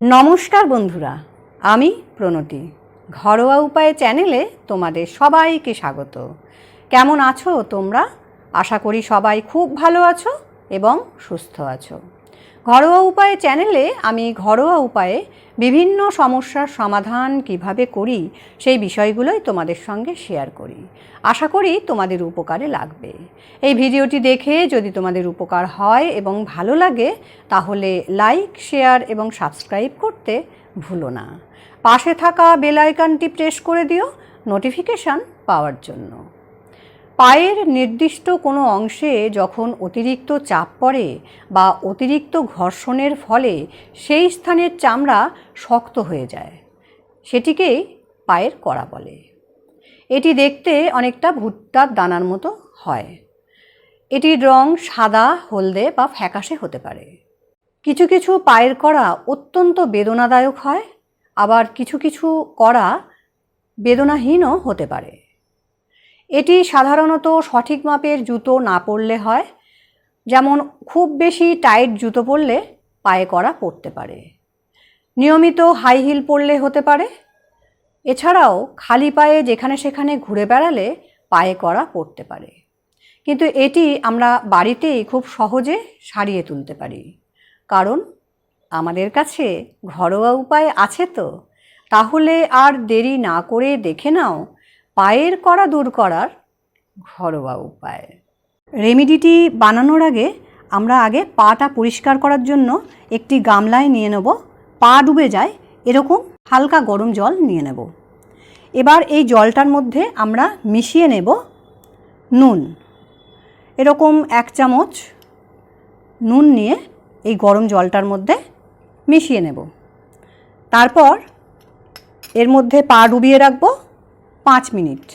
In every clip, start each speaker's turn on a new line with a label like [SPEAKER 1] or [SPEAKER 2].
[SPEAKER 1] নমস্কার বন্ধুরা, আমি প্রণতি। ঘরোয়া উপায় চ্যানেলে তোমাদের সবাইকে স্বাগত। কেমন আছো তোমরা? আশা করি সবাই খুব ভালো আছো এবং সুস্থ আছো। ঘরোয়া উপায় চ্যানেলে আমি ঘরোয়া উপায়ে বিভিন্ন সমস্যার সমাধান কিভাবে করি সেই বিষয়গুলোই তোমাদের সঙ্গে শেয়ার করি। আশা করি তোমাদের উপকারে লাগবে। এই ভিডিওটি দেখে যদি তোমাদের উপকার হয় এবং ভালো লাগে তাহলে লাইক, শেয়ার এবং সাবস্ক্রাইব করতে ভুলো না। পাশে থাকা বেল আইকনটি প্রেস করে দিও নোটিফিকেশান পাওয়ার জন্য। পায়ের নির্দিষ্ট কোনো অংশে যখন অতিরিক্ত চাপ পড়ে বা অতিরিক্ত ঘর্ষণের ফলে সেই স্থানের চামড়া শক্ত হয়ে যায়, সেটিকেই পায়ের কড়া বলে। এটি দেখতে অনেকটা ভুট্টার দানার মতো হয়। এটির রং সাদা, হলদে বা ফ্যাকাশে হতে পারে। কিছু কিছু পায়ের কড়া অত্যন্ত বেদনাদায়ক হয়, আবার কিছু কিছু কড়া বেদনাহীনও হতে পারে। এটি সাধারণত সঠিক মাপের জুতো না পরলে হয়। যেমন খুব বেশি টাইট জুতো পরলে পায়ে কড়া পড়তে পারে। নিয়মিত হাই হিল পরলে হতে পারে। এছাড়াও খালি পায়ে যেখানে সেখানে ঘুরে বেড়ালে পায়ে কড়া পড়তে পারে। কিন্তু এটি আমরা বাড়িতেই খুব সহজে সারিয়ে তুলতে পারি, কারণ আমাদের কাছে ঘরোয়া উপায় আছে তো। তাহলে আর দেরি না করে দেখে নাও পায়ের কড়া দূর করার ঘরোয়া উপায়। রেমেডিটি বানানোর আগে আমরা পাটা পরিষ্কার করার জন্য একটি গামলায় নিয়ে নেব। পা ডুবে যায় এরকম হালকা গরম জল নিয়ে নেব। এবার এই জলটার মধ্যে আমরা মিশিয়ে নেব নুন। এরকম 1 চামচ নুন নিয়ে এই গরম জলটার মধ্যে মিশিয়ে নেব। তারপর এর মধ্যে পা ডুবিয়ে রাখবো 5 মিনিট।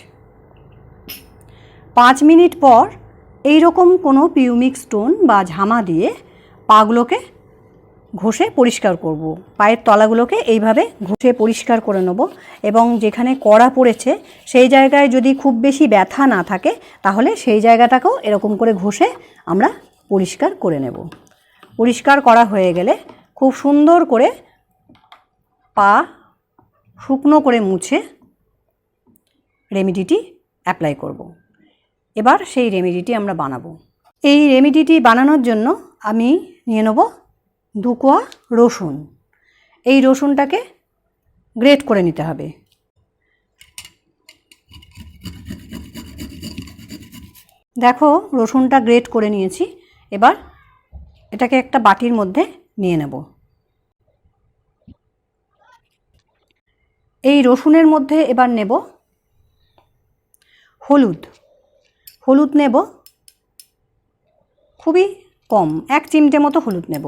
[SPEAKER 1] 5 মিনিট পর এই রকম কোনো পিউমিক স্টোন বা ঝামা দিয়ে পাগুলোকে ঘষে পরিষ্কার করব। পায়ের তলাগুলোকে এইভাবে ঘষে পরিষ্কার করে নেব এবং যেখানে কড়া পড়েছে সেই জায়গায় যদি খুব বেশি ব্যথা না থাকে তাহলে সেই জায়গাটাকেও এরকম করে ঘষে আমরা পরিষ্কার করে নেব। পরিষ্কার করা হয়ে গেলে খুব সুন্দর করে পা শুকনো করে মুছে রেমেডিটি অ্যাপ্লাই করব। এবার সেই রেমেডিটি আমরা বানাবো। এই রেমেডিটি বানানোর জন্য আমি নিয়ে নেব 2 কোয়া রসুন। এই রসুনটাকে গ্রেট করে নিতে হবে। দেখো রসুনটা গ্রেট করে নিয়েছি। এবার এটাকে একটা বাটির মধ্যে নিয়ে নেব। এই রসুনের মধ্যে এবার নেব হলুদ নেব খুবই কম, 1 চিমটে মতো হলুদ নেব।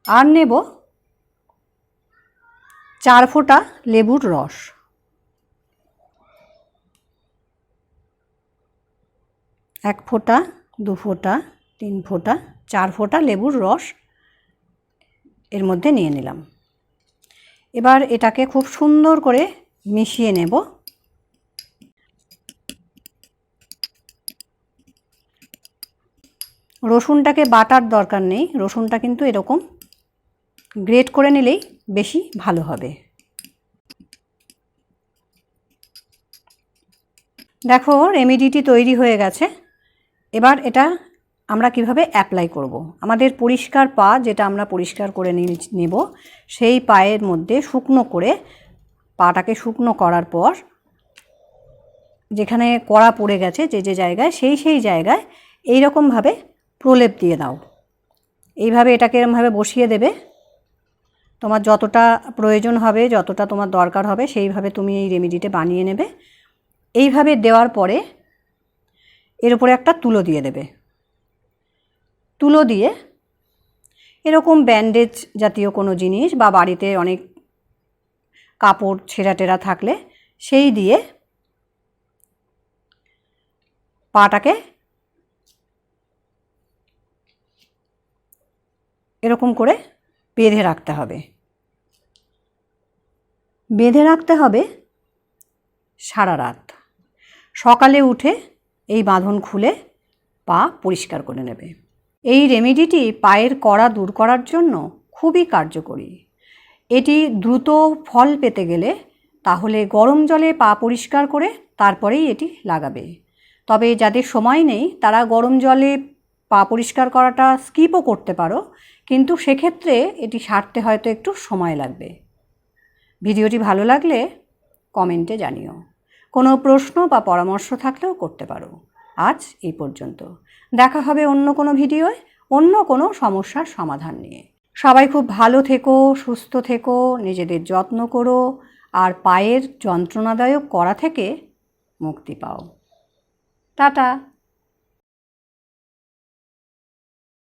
[SPEAKER 1] আর নেব 4 ফোঁটা লেবুর রস। এক ফোঁটা, 2 ফোঁটা, 3 ফোঁটা, 4 ফোঁটা লেবুর রস এর মধ্যে নিয়ে নিলাম। এবার এটাকে খুব সুন্দর করে মিশিয়ে নেব। রসুনটাকে বাটার দরকার নেই, রসুনটা কিন্তু এরকম গ্রেট করে নিলেই বেশি ভালো হবে। দেখো রেমেডিটি তৈরি হয়ে গেছে। এবার এটা আমরা কিভাবে অ্যাপ্লাই করব। আমাদের পরিষ্কার পা যেটা আমরা পরিষ্কার করে নেব সেই পায়ের মধ্যে শুকনো করে পাটাকে শুকনো করার পর যেখানে কড়া পড়ে গেছে যে জায়গায় সেই জায়গায় এই রকমভাবে প্রলেপ দিয়ে দাও। এইভাবে এটাকে এরকমভাবে বসিয়ে দেবে। তোমার যতটা প্রয়োজন হবে, যতটা তোমার দরকার হবে সেইভাবে তুমি এই রেমেডিটা বানিয়ে নেবে। এইভাবে দেওয়ার পরে এর উপরে একটা তুলো দিয়ে দেবে। তুলো দিয়ে এরকম ব্যান্ডেজ জাতীয় কোনো জিনিস বা বাড়িতে অনেক কাপড় ছেঁড়া টেরা থাকলে সেই দিয়ে পাটাকে এরকম করে বেঁধে রাখতে হবে। বেঁধে রাখতে হবে সারা রাত। সকালে উঠে এই বাঁধন খুলে পা পরিষ্কার করে নেবে। এই রেমেডিটি পায়ের কড়া দূর করার জন্য খুবই কার্যকরী। এটি দ্রুত ফল পেতে গেলে তাহলে গরম জলে পা পরিষ্কার করে তারপরেই এটি লাগাবে। তবে যাদের সময় নেই তারা গরম জলে পা পরিষ্কার করাটা স্কিপও করতে পারো, কিন্তু সেক্ষেত্রে এটি সারতে হয়তো একটু সময় লাগবে। ভিডিওটি ভালো লাগলে কমেন্টে জানিও। কোনো প্রশ্ন বা পরামর্শ থাকলেও করতে পারো। আজ এই পর্যন্ত। দেখা হবে অন্য কোনো ভিডিওয় অন্য কোনো সমস্যার সমাধান নিয়ে। সবাই খুব ভালো থেকো, সুস্থ থেকো, নিজেদের যত্ন করো আর পায়ের যন্ত্রণাদায়ক কড়া থেকে মুক্তি পাও। টাটা।